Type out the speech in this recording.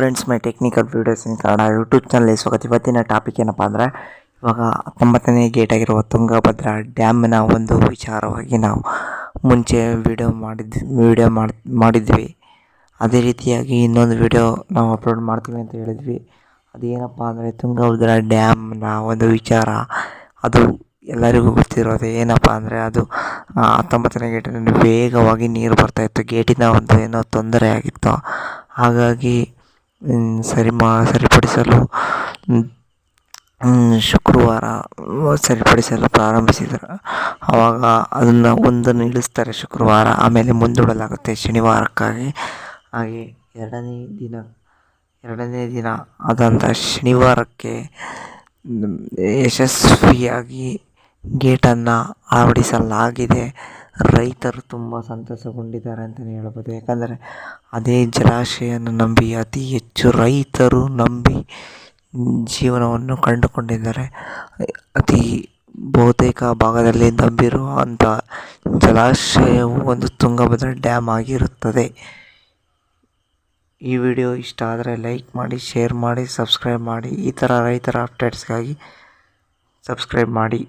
Friends, ಮೈ technical videos ಇನ್ Kannada YouTube ಚಾನಲ್ಗೆ ಸ್ವಾಗತ. ಇವತ್ತಿನ ಟಾಪಿಕ್ ಏನಪ್ಪ ಅಂದರೆ, ಇವಾಗ 19ನೇ ಗೇಟ್ ಆಗಿರುವ ತುಂಗಭದ್ರಾ ಡ್ಯಾಮಿನ ಒಂದು ವಿಚಾರವಾಗಿ ನಾವು ಮುಂಚೆ ವಿಡಿಯೋ ಮಾಡಿದ್ವಿ. ಅದೇ ರೀತಿಯಾಗಿ ಇನ್ನೊಂದು ವಿಡಿಯೋ ನಾವು ಅಪ್ಲೋಡ್ ಮಾಡ್ತೀವಿ ಅಂತ ಹೇಳಿದ್ವಿ. ಅದೇನಪ್ಪ ಅಂದರೆ, ತುಂಗಭದ್ರಾ ಡ್ಯಾಮ್ನ ಒಂದು ವಿಚಾರ. ಅದು ಎಲ್ಲರಿಗೂ ಗೊತ್ತಿರೋದು. ಏನಪ್ಪ ಅಂದರೆ, ಅದು 19ನೇ ಗೇಟಿನಲ್ಲಿ ವೇಗವಾಗಿ ನೀರು ಬರ್ತಾಯಿತ್ತು. ಗೇಟಿನ ಒಂದು ಏನೋ ತೊಂದರೆ ಆಗಿತ್ತು. ಹಾಗಾಗಿ ಸರಿಪಡಿಸಲು ಶುಕ್ರವಾರ ಸರಿಪಡಿಸಲು ಪ್ರಾರಂಭಿಸಿದರು. ಆವಾಗ ಅದನ್ನು ಒಂದನ್ನು ಇಳಿಸ್ತಾರೆ ಶುಕ್ರವಾರ, ಆಮೇಲೆ ಮುಂದೂಡಲಾಗುತ್ತೆ ಶನಿವಾರಕ್ಕಾಗಿ. ಹಾಗೆ ಎರಡನೇ ದಿನ ಆದಂಥ ಶನಿವಾರಕ್ಕೆ ಯಶಸ್ವಿಯಾಗಿ ಗೇಟನ್ನು ಅಳವಡಿಸಲಾಗಿದೆ. ರೈತರು ತುಂಬ ಸಂತಸಗೊಂಡಿದ್ದಾರೆ ಅಂತಲೇ ಹೇಳ್ಬೋದು. ಯಾಕಂದರೆ ಅದೇ ಜಲಾಶಯವನ್ನು ನಂಬಿ ಅತಿ ಹೆಚ್ಚು ರೈತರು ನಂಬಿ ಜೀವನವನ್ನು ಕಂಡುಕೊಂಡಿದ್ದಾರೆ. ಬಹುತೇಕ ಭಾಗದಲ್ಲಿ ನಂಬಿರುವಂಥ ಜಲಾಶಯವು ಒಂದು ತುಂಗಭದ್ರಾ ಡ್ಯಾಮ್ ಆಗಿರುತ್ತದೆ. ಈ ವಿಡಿಯೋ ಇಷ್ಟ ಆದರೆ ಲೈಕ್ ಮಾಡಿ, ಶೇರ್ ಮಾಡಿ, ಸಬ್ಸ್ಕ್ರೈಬ್ ಮಾಡಿ. ಈ ಥರ ರೈತರ ಅಪ್ಡೇಟ್ಸ್ಗಾಗಿ ಸಬ್ಸ್ಕ್ರೈಬ್ ಮಾಡಿ.